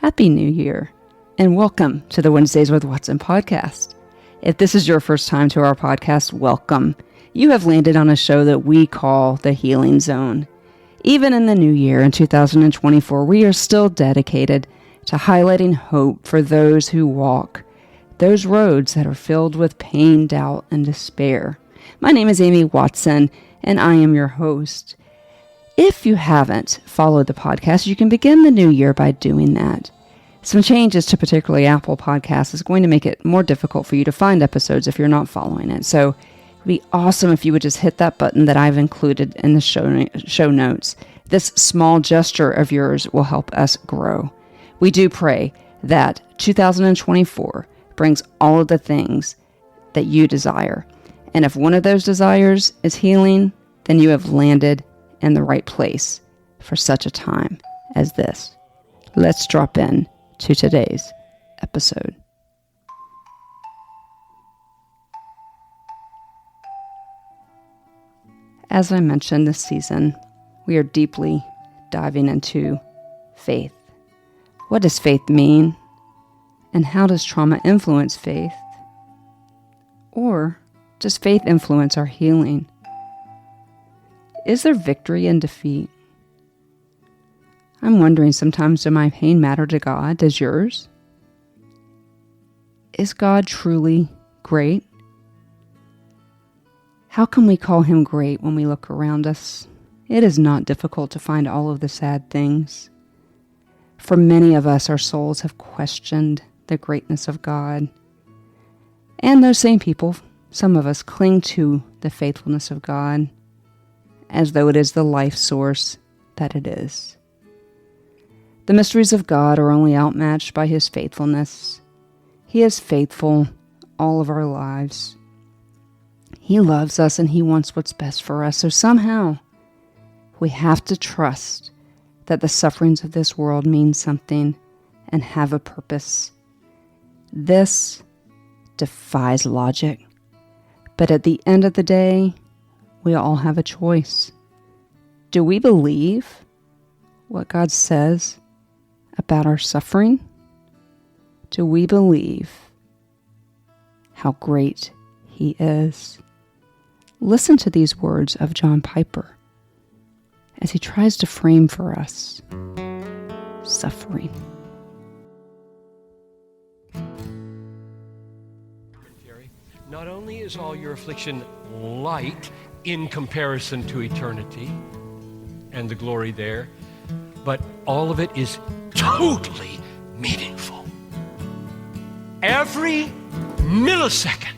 Happy New Year, and welcome to the Wednesdays with Watson podcast. If this is your first time to our podcast, welcome. You have landed on a show that we call the Healing Zone. Even in the new year in 2024, we are still dedicated to highlighting hope for those who walk those roads that are filled with pain, doubt, and despair. My name is Amy Watson, and I am your host. If you haven't followed the podcast, you can begin the new year by doing that. Some changes to particularly Apple Podcasts is going to make it more difficult for you to find episodes if you're not following it. So it would be awesome if you would just hit that button that I've included in the show notes. This small gesture of yours will help us grow. We do pray that 2024 brings all of the things that you desire. And if one of those desires is healing, then you have landed in the right place for such a time as this. Let's drop in to today's episode. As I mentioned this season, we are deeply diving into faith. What does faith mean? And how does trauma influence faith? Or does faith influence our healing? Is there victory in defeat? I'm wondering sometimes, does my pain matter to God? Does yours? Is God truly great? How can we call him great when we look around us? It is not difficult to find all of the sad things. For many of us, our souls have questioned the greatness of God. And those same people, some of us, cling to the faithfulness of God as though it is the life source that it is. The mysteries of God are only outmatched by his faithfulness. He is faithful all of our lives. He loves us and he wants what's best for us. So somehow we have to trust that the sufferings of this world mean something and have a purpose. This defies logic. But at the end of the day, we all have a choice. Do we believe what God says about our suffering? Do we believe how great he is? Listen to these words of John Piper as he tries to frame for us suffering. Not only is all your affliction light in comparison to eternity and the glory there, but all of it is totally meaningful. Every millisecond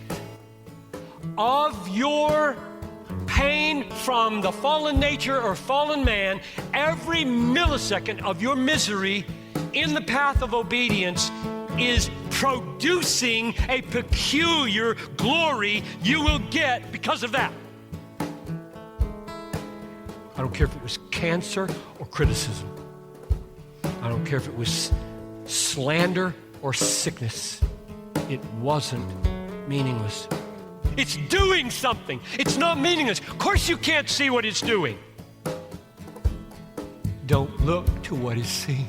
of your pain from the fallen nature or fallen man, every millisecond of your misery in the path of obedience is producing a peculiar glory you will get because of that. I don't care if it was cancer or criticism. I don't care if it was slander or sickness. It wasn't meaningless. It's doing something. It's not meaningless. Of course you can't see what it's doing. Don't look to what is seen.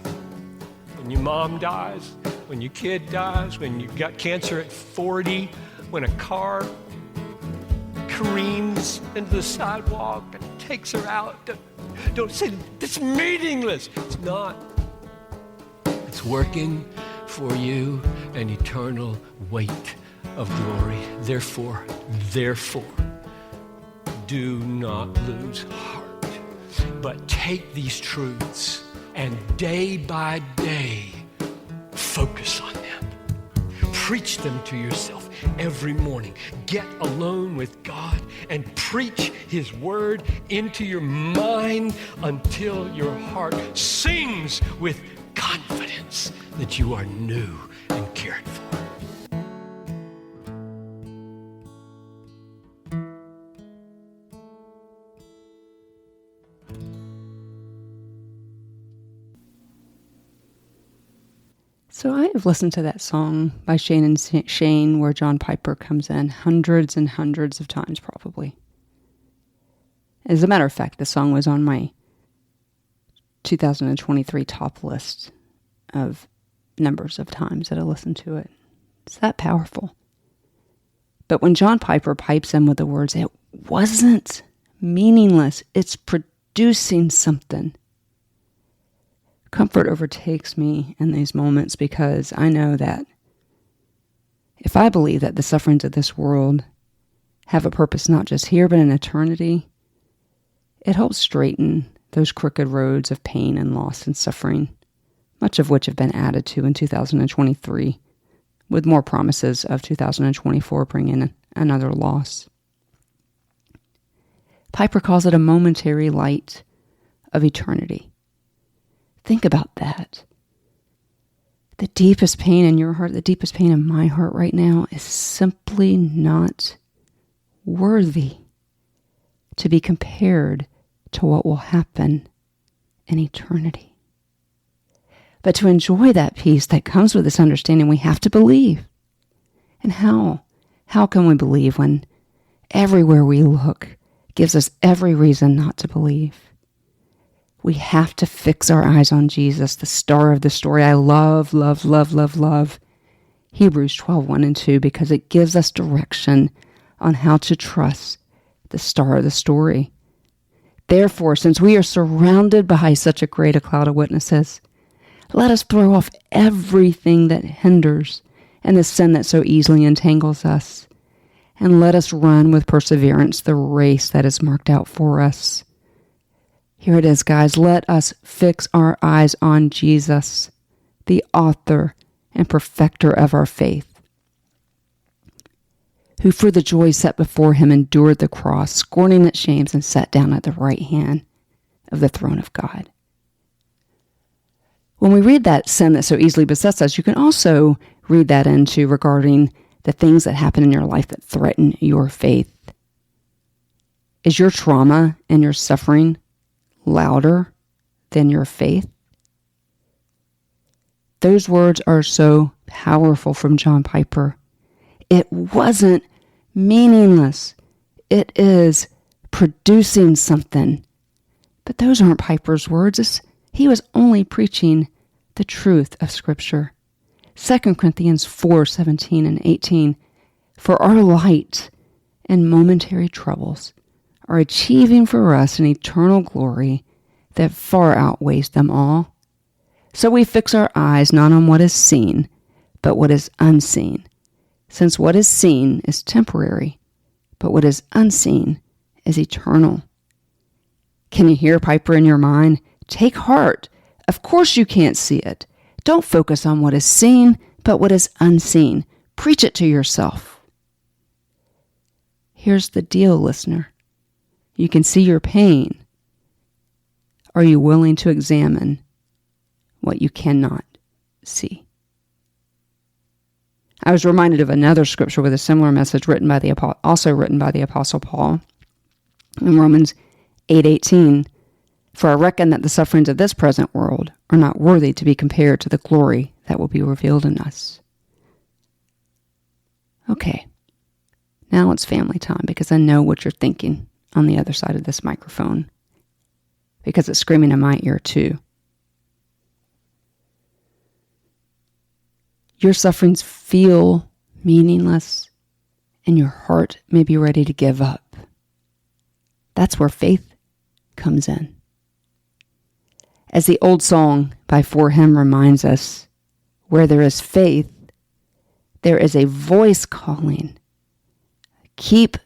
When your mom dies, when your kid dies, when you got cancer at 40, when a car careens into the sidewalk and takes her out, don't say it's meaningless. It's not. It's working for you an eternal weight of glory. Therefore, do not lose heart, but take these truths and day by day focus on them. Preach them to yourself every morning. Get alone with God and preach his word into your mind until your heart sings with confidence that you are new and cared for. So I have listened to that song by Shane and Shane where John Piper comes in hundreds and hundreds of times probably. As a matter of fact, the song was on my 2023 top list of numbers of times that I listened to it. It's that powerful. But when John Piper pipes in with the words, it wasn't meaningless, it's producing something. Comfort overtakes me in these moments because I know that if I believe that the sufferings of this world have a purpose not just here but in eternity, it helps straighten those crooked roads of pain and loss and suffering, much of which have been added to in 2023, with more promises of 2024 bringing another loss. Piper calls it a momentary light of eternity. Think about that. The deepest pain in your heart, the deepest pain in my heart right now is simply not worthy to be compared to what will happen in eternity. But to enjoy that peace that comes with this understanding, we have to believe. And how? How can we believe when everywhere we look gives us every reason not to believe? We have to fix our eyes on Jesus, the star of the story. I love, love, love, love, love Hebrews 12:1 and 2, because it gives us direction on how to trust the star of the story. Therefore, since we are surrounded by such a great a cloud of witnesses, let us throw off everything that hinders and the sin that so easily entangles us, and let us run with perseverance the race that is marked out for us. Here it is, guys. Let us fix our eyes on Jesus, the author and perfecter of our faith, who for the joy set before him endured the cross, scorning its shames, and sat down at the right hand of the throne of God. When we read that sin that so easily besets us, you can also read that into regarding the things that happen in your life that threaten your faith. Is your trauma and your suffering louder than your faith? Those words are so powerful from John Piper. It wasn't meaningless. It is producing something. But those aren't Piper's words. He was only preaching the truth of Scripture. 2 Corinthians 4:17 and 18. For our light and momentary troubles are achieving for us an eternal glory that far outweighs them all. So we fix our eyes not on what is seen, but what is unseen, since what is seen is temporary, but what is unseen is eternal. Can you hear Piper in your mind? Take heart. Of course you can't see it. Don't focus on what is seen, but what is unseen. Preach it to yourself. Here's the deal, listener. You can see your pain. Are you willing to examine what you cannot see? I was reminded of another scripture with a similar message also written by the Apostle Paul in Romans 8:18. For I reckon that the sufferings of this present world are not worthy to be compared to the glory that will be revealed in us. Okay, now it's family time, because I know what you're thinking on the other side of this microphone, because it's screaming in my ear too. Your sufferings feel meaningless, and your heart may be ready to give up. That's where faith comes in. As the old song by For Him reminds us, where there is faith, there is a voice calling. Keep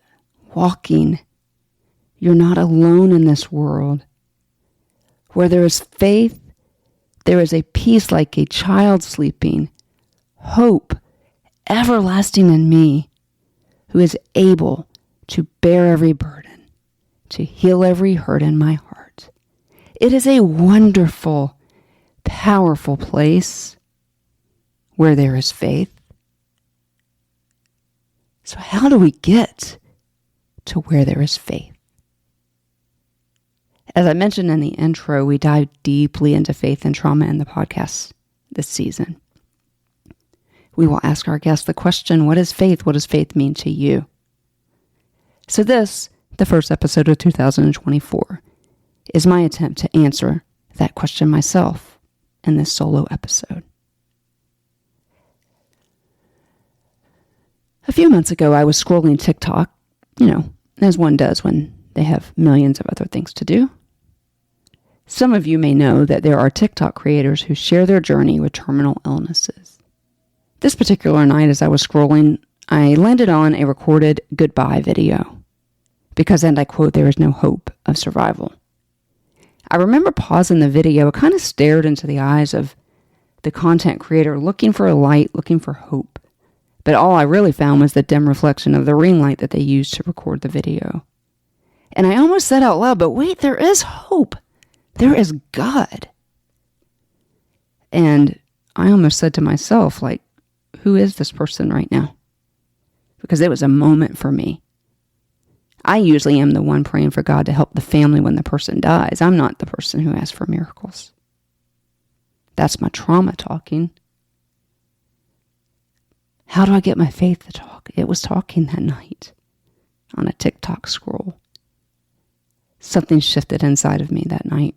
walking. You're not alone in this world. Where there is faith, there is a peace like a child sleeping, hope everlasting in me, who is able to bear every burden, to heal every hurt in my heart. It is a wonderful, powerful place where there is faith. So how do we get to where there is faith? As I mentioned in the intro, we dive deeply into faith and trauma in the podcast this season. We will ask our guests the question, what is faith? What does faith mean to you? So this, the first episode of 2024, is my attempt to answer that question myself in this solo episode. A few months ago, I was scrolling TikTok, as one does when they have millions of other things to do. Some of you may know that there are TikTok creators who share their journey with terminal illnesses. This particular night, as I was scrolling, I landed on a recorded goodbye video because, and I quote, "there is no hope of survival." I remember pausing the video. I kind of stared into the eyes of the content creator, looking for a light, looking for hope. But all I really found was the dim reflection of the ring light that they used to record the video. And I almost said out loud, but wait, there is hope. There is God. And I almost said to myself, like, who is this person right now? Because it was a moment for me. I usually am the one praying for God to help the family when the person dies. I'm not the person who asks for miracles. That's my trauma talking. How do I get my faith to talk? It was talking that night on a TikTok scroll. Something shifted inside of me that night.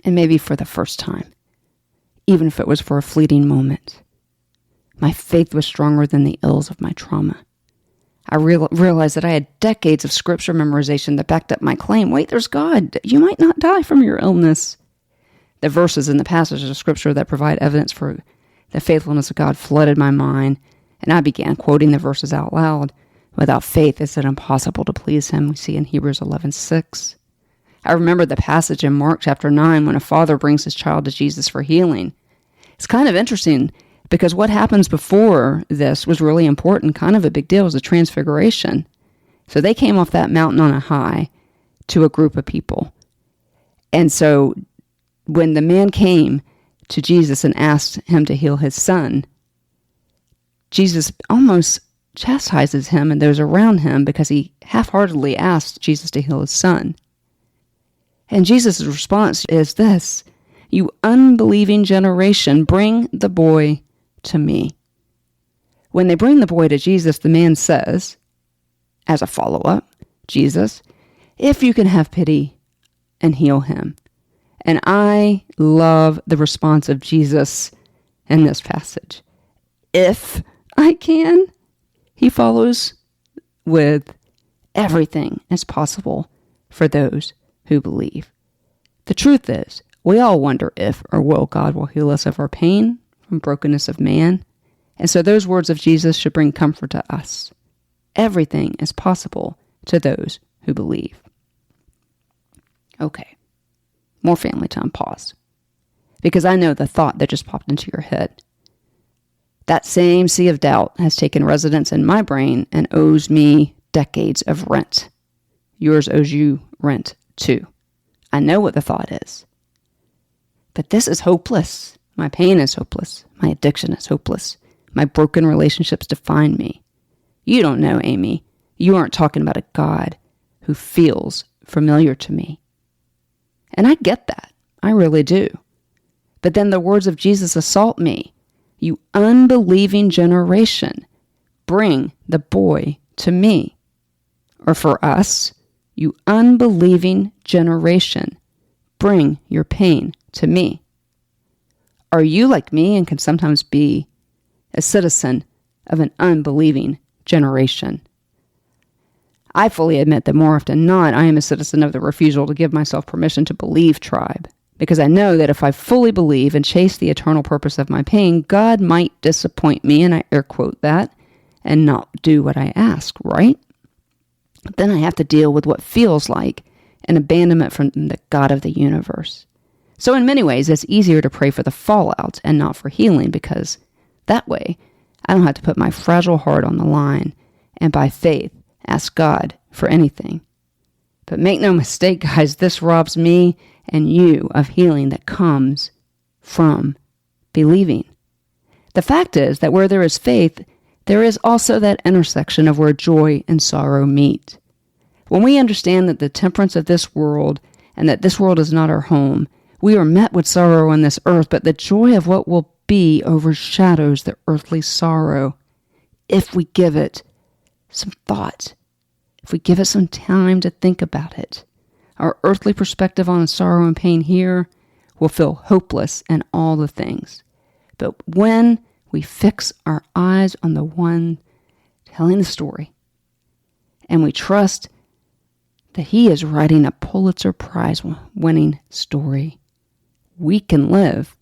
And maybe for the first time, even if it was for a fleeting moment, my faith was stronger than the ills of my trauma. I realized that I had decades of scripture memorization that backed up my claim. Wait, there's God. You might not die from your illness. The verses in the passages of scripture that provide evidence for the faithfulness of God flooded my mind, and I began quoting the verses out loud. Without faith, it's impossible to please him, we see in Hebrews 11:6. I remember the passage in Mark chapter 9 when a father brings his child to Jesus for healing. It's kind of interesting because what happens before this was really important, kind of a big deal, it was a transfiguration. So they came off that mountain on a high to a group of people. And so when the man came to Jesus and asked him to heal his son, Jesus almost chastises him and those around him because he half-heartedly asked Jesus to heal his son. And Jesus' response is this: "You unbelieving generation, bring the boy to me." When they bring the boy to Jesus, the man says, as a follow-up, "Jesus, if you can have pity and heal him." And I love the response of Jesus in this passage. If I can, he follows with everything is possible for those who believe. The truth is, we all wonder if or will God will heal us of our pain from brokenness of man. And so those words of Jesus should bring comfort to us. Everything is possible to those who believe. Okay. More family time, pause. Because I know the thought that just popped into your head. That same sea of doubt has taken residence in my brain and owes me decades of rent. Yours owes you rent too. I know what the thought is. But this is hopeless. My pain is hopeless. My addiction is hopeless. My broken relationships define me. You don't know, Amy. You aren't talking about a God who feels familiar to me. And I get that. I really do. But then the words of Jesus assault me. You unbelieving generation, bring the boy to me. Or for us, you unbelieving generation, bring your pain to me. Are you like me and can sometimes be a citizen of an unbelieving generation? I fully admit that more often than not, I am a citizen of the refusal to give myself permission to believe tribe, because I know that if I fully believe and chase the eternal purpose of my pain, God might disappoint me, and I air quote that, and not do what I ask, right? Then I have to deal with what feels like an abandonment from the God of the universe. So in many ways, it's easier to pray for the fallout and not for healing, because that way, I don't have to put my fragile heart on the line, and by faith, ask God for anything. But make no mistake, guys, this robs me and you of healing that comes from believing. The fact is that where there is faith, there is also that intersection of where joy and sorrow meet. When we understand that the temperance of this world and that this world is not our home, we are met with sorrow on this earth, but the joy of what will be overshadows the earthly sorrow if we give it some thought, if we give it some time to think about it. Our earthly perspective on sorrow and pain here will feel hopeless in all the things. But when we fix our eyes on the one telling the story. And we trust that he is writing a Pulitzer Prize winning story. We can live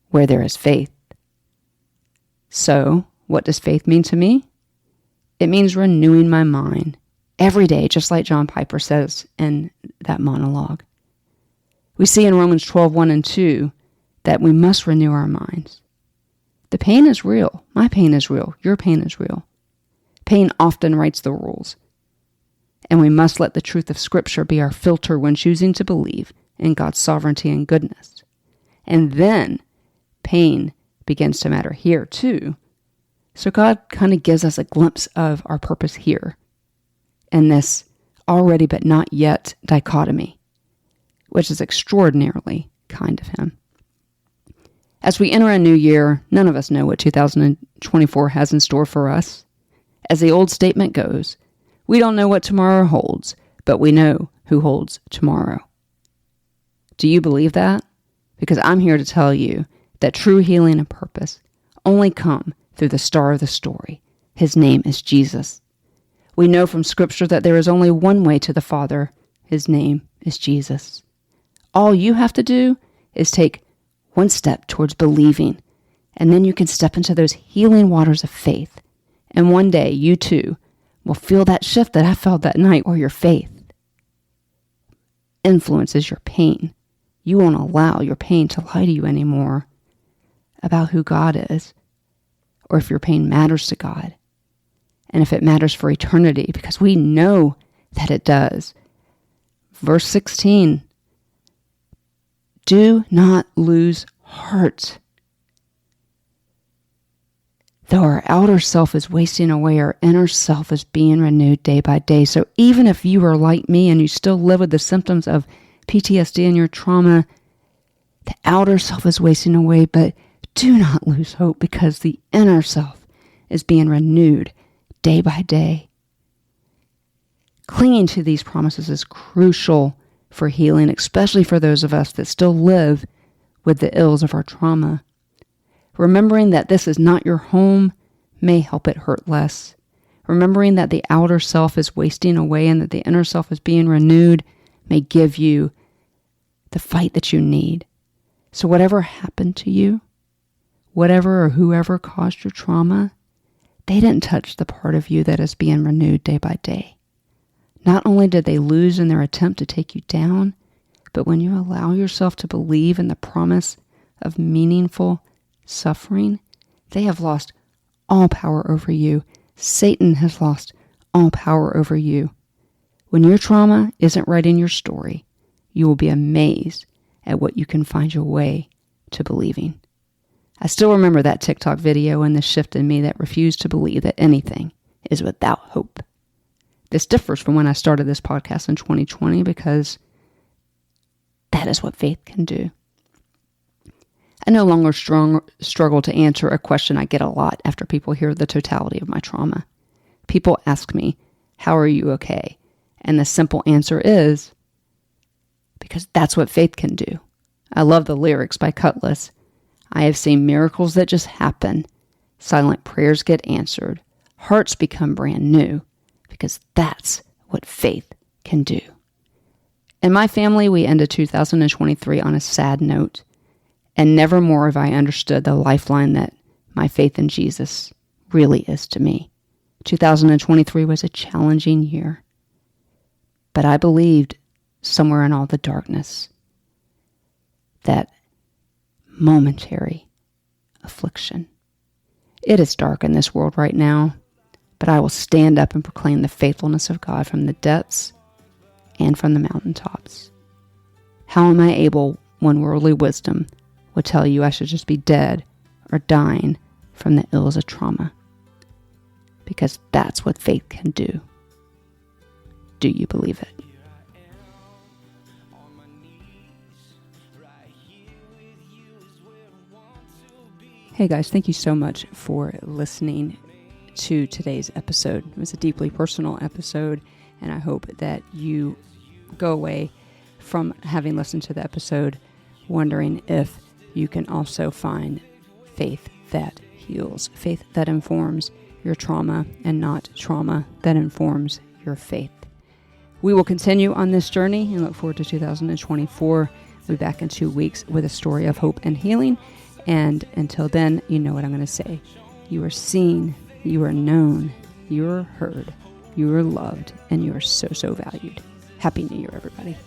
where there is faith. So, what does faith mean to me? It means renewing my mind every day, just like John Piper says in that monologue. We see in Romans 12:1 and 2 that we must renew our minds. The pain is real. My pain is real. Your pain is real. Pain often writes the rules. And we must let the truth of Scripture be our filter when choosing to believe in God's sovereignty and goodness. And then pain begins to matter here too. So God kind of gives us a glimpse of our purpose here in this already but not yet dichotomy, which is extraordinarily kind of him. As we enter a new year, none of us know what 2024 has in store for us. As the old statement goes, we don't know what tomorrow holds, but we know who holds tomorrow. Do you believe that? Because I'm here to tell you that true healing and purpose only come through the star of the story. His name is Jesus. We know from Scripture that there is only one way to the Father. His name is Jesus. All you have to do is take one step towards believing, and then you can step into those healing waters of faith. And one day, you too will feel that shift that I felt that night, where your faith influences your pain. You won't allow your pain to lie to you anymore about who God is, or if your pain matters to God, and if it matters for eternity, because we know that it does. Verse 16, do not lose heart. Though our outer self is wasting away, our inner self is being renewed day by day. So even if you are like me and you still live with the symptoms of PTSD and your trauma, the outer self is wasting away, but do not lose hope, because the inner self is being renewed day by day. Clinging to these promises is crucial for healing, especially for those of us that still live with the ills of our trauma. Remembering that this is not your home may help it hurt less. Remembering that the outer self is wasting away and that the inner self is being renewed may give you the fight that you need. So whatever happened to you, whatever or whoever caused your trauma, they didn't touch the part of you that is being renewed day by day. Not only did they lose in their attempt to take you down, but when you allow yourself to believe in the promise of meaningful suffering, they have lost all power over you. Satan has lost all power over you. When your trauma isn't writing your story, you will be amazed at what you can find your way to believing. I still remember that TikTok video and the shift in me that refused to believe that anything is without hope. This differs from when I started this podcast in 2020, because that is what faith can do. I no longer struggle to answer a question I get a lot after people hear the totality of my trauma. People ask me, how are you okay? And the simple answer is, because that's what faith can do. I love the lyrics by Cutlass. I have seen miracles that just happen. Silent prayers get answered. Hearts become brand new. Because that's what faith can do. In my family, we ended 2023 on a sad note. And never more have I understood the lifeline that my faith in Jesus really is to me. 2023 was a challenging year. But I believed somewhere in all the darkness that momentary affliction. It is dark in this world right now, but I will stand up and proclaim the faithfulness of God from the depths and from the mountaintops. How am I able when worldly wisdom would tell you I should just be dead or dying from the ills of trauma? Because that's what faith can do. Do you believe it? Hey guys, thank you so much for listening to today's episode. It was a deeply personal episode, and I hope that you go away from having listened to the episode wondering if you can also find faith that heals, faith that informs, your trauma and not trauma that informs your faith. We will continue on this journey and look forward to 2024. We'll be back in 2 weeks with a story of hope and healing. And until then, you know what I'm going to say. You are seen, you are known, you are heard, you are loved, and you are so, so valued. Happy New Year, everybody.